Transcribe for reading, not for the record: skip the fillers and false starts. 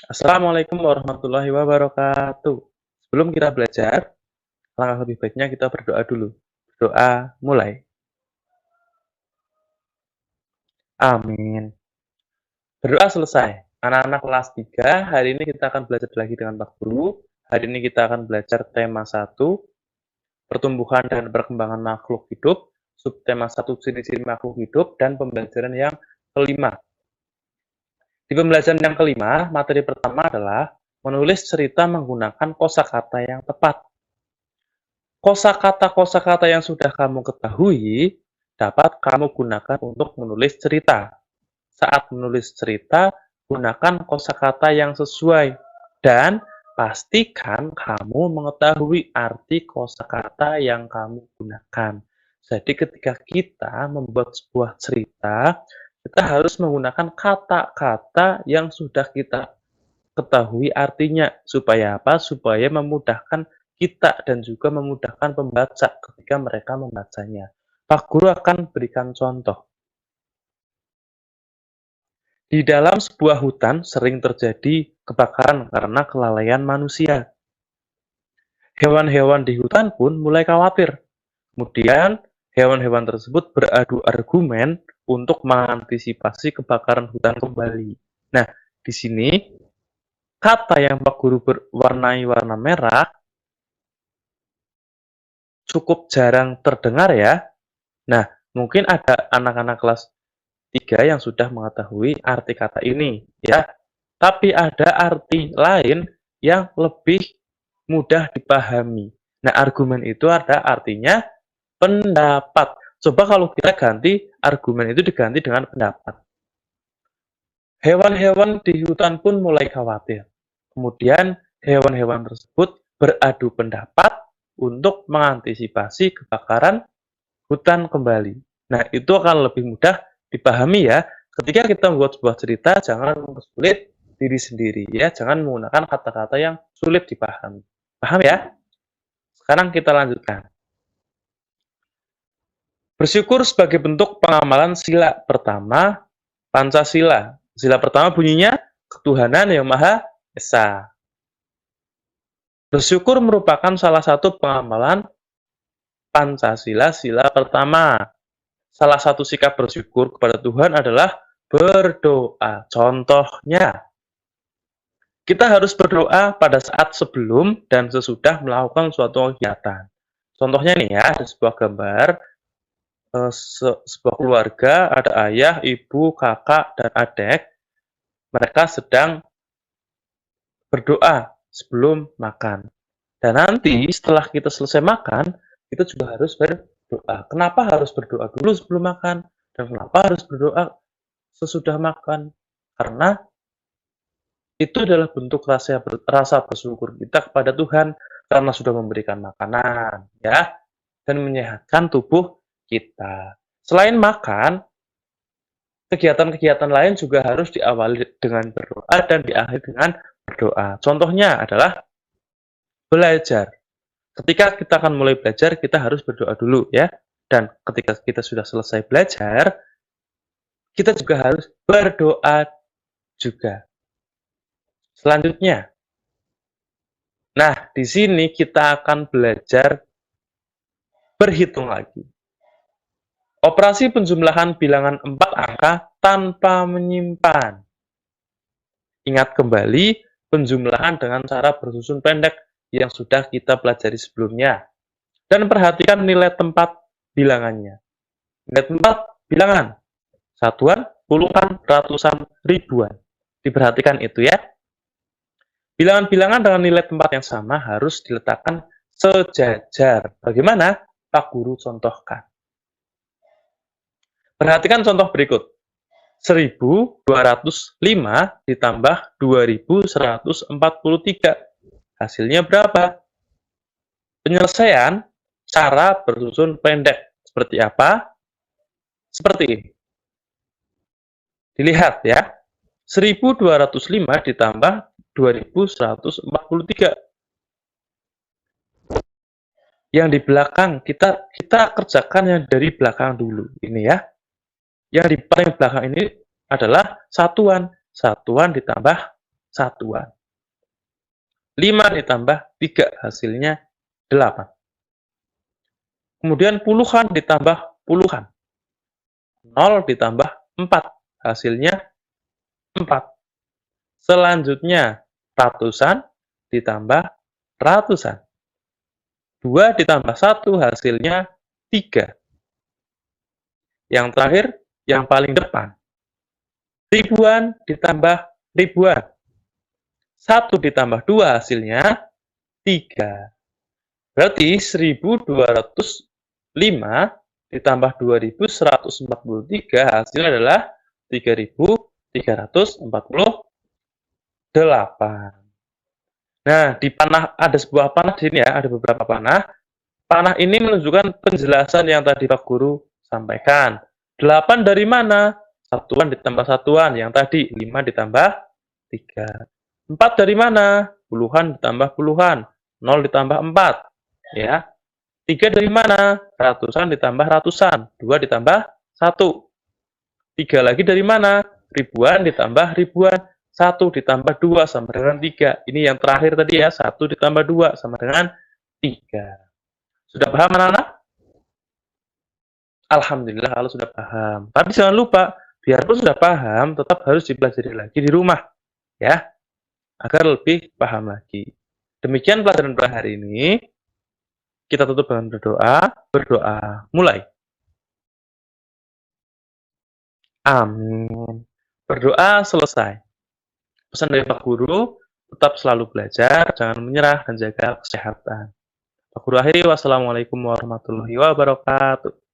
Assalamualaikum warahmatullahi wabarakatuh. Sebelum kita belajar, langkah lebih baiknya kita berdoa dulu. Berdoa mulai. Amin. Berdoa selesai. Anak-anak kelas 3, hari ini kita akan belajar lagi dengan Pak Guru. Hari ini kita akan belajar tema 1, pertumbuhan dan perkembangan makhluk hidup, subtema 1, ciri-ciri makhluk hidup, dan pembelajaran yang kelima. Di pembelajaran yang kelima, materi pertama adalah menulis cerita menggunakan kosakata yang tepat. Kosakata-kosakata yang sudah kamu ketahui dapat kamu gunakan untuk menulis cerita. Saat menulis cerita, gunakan kosakata yang sesuai dan pastikan kamu mengetahui arti kosakata yang kamu gunakan. Jadi ketika kita membuat sebuah cerita, kita harus menggunakan kata-kata yang sudah kita ketahui artinya. Supaya apa? Supaya memudahkan kita dan juga memudahkan pembaca ketika mereka membacanya. Pak Guru akan berikan contoh. Di dalam sebuah hutan sering terjadi kebakaran karena kelalaian manusia. Hewan-hewan di hutan pun mulai khawatir. Kemudian, hewan-hewan tersebut beradu argumen untuk mengantisipasi kebakaran hutan kembali. Nah, di sini kata yang Pak Guru berwarnai warna merah cukup jarang terdengar ya. Nah, mungkin ada anak-anak kelas 3 yang sudah mengetahui arti kata ini ya. Tapi ada arti lain yang lebih mudah dipahami. Nah, argumen itu ada artinya pendapat. Coba kalau kita ganti argumen itu diganti dengan pendapat. Hewan-hewan di hutan pun mulai khawatir. Kemudian hewan-hewan tersebut beradu pendapat untuk mengantisipasi kebakaran hutan kembali. Nah, itu akan lebih mudah dipahami ya. Ketika kita membuat sebuah cerita, jangan mempersulit diri sendiri ya. Jangan menggunakan kata-kata yang sulit dipahami. Paham ya? Sekarang kita lanjutkan. Bersyukur sebagai bentuk pengamalan sila pertama Pancasila. Sila pertama bunyinya ketuhanan yang Maha Esa. Bersyukur merupakan salah satu pengamalan Pancasila sila pertama. Salah satu sikap bersyukur kepada Tuhan adalah berdoa. Contohnya, kita harus berdoa pada saat sebelum dan sesudah melakukan suatu kegiatan. Contohnya nih ya, ada sebuah gambar, sebuah keluarga, ada ayah, ibu, kakak, dan adik. Mereka sedang berdoa sebelum makan. Dan nanti setelah kita selesai makan, kita juga harus berdoa. Kenapa harus berdoa dulu sebelum makan? Dan kenapa harus berdoa sesudah makan? Karena itu adalah bentuk rasa bersyukur kita kepada Tuhan karena sudah memberikan makanan, ya, dan menyehatkan tubuh kita. Selain makan, kegiatan-kegiatan lain juga harus diawali dengan berdoa dan diakhiri dengan berdoa. Contohnya adalah belajar. Ketika kita akan mulai belajar, kita harus berdoa dulu ya. Dan ketika kita sudah selesai belajar, kita juga harus berdoa juga. Selanjutnya, nah di sini kita akan belajar berhitung lagi. Operasi penjumlahan bilangan 4 angka tanpa menyimpan. Ingat kembali penjumlahan dengan cara bersusun pendek yang sudah kita pelajari sebelumnya. Dan perhatikan nilai tempat bilangannya. Nilai tempat bilangan. Satuan, puluhan, ratusan, ribuan. Diperhatikan itu ya. Bilangan-bilangan dengan nilai tempat yang sama harus diletakkan sejajar. Bagaimana? Pak Guru contohkan. Perhatikan contoh berikut. 1205 ditambah 2143. Hasilnya berapa? Penyelesaian cara bersusun pendek. Seperti apa? Seperti ini. Dilihat ya. 1205 ditambah 2143. Yang di belakang, kita kerjakan yang dari belakang dulu. Ini ya. Yang di paling belakang ini adalah satuan. Satuan ditambah satuan. 5 ditambah 3 hasilnya 8. Kemudian puluhan ditambah puluhan. 0 ditambah 4 hasilnya 4. Selanjutnya ratusan ditambah ratusan. 2 ditambah 1 hasilnya 3. Yang terakhir, yang paling depan. Ribuan ditambah ribuan. 1 ditambah 2 hasilnya 3. Berarti 1205 ditambah 2143 hasilnya adalah 3348. Nah, di panah ada sebuah panah di sini ya, ada beberapa panah. Panah ini menunjukkan penjelasan yang tadi Pak Guru sampaikan. 8 dari mana? Satuan ditambah satuan, yang tadi 5 ditambah 3. 4 dari mana? Puluhan ditambah puluhan, 0 ditambah 4. Ya. 3 dari mana? Ratusan ditambah ratusan, 2 ditambah 1. 3 lagi dari mana? Ribuan ditambah ribuan, 1 ditambah 2 sama dengan 3. Ini yang terakhir tadi ya, 1 ditambah 2 sama dengan 3. Sudah paham anak-anak? Alhamdulillah kalau sudah paham. Tapi jangan lupa, biarpun sudah paham, tetap harus dipelajari lagi di rumah. Ya, agar lebih paham lagi. Demikian pelajaran pada hari ini. Kita tutup dengan berdoa. Mulai. Amin. Berdoa selesai. Pesan dari Pak Guru, tetap selalu belajar, jangan menyerah, dan jaga kesehatan. Pak Guru akhiri, wassalamualaikum warahmatullahi wabarakatuh.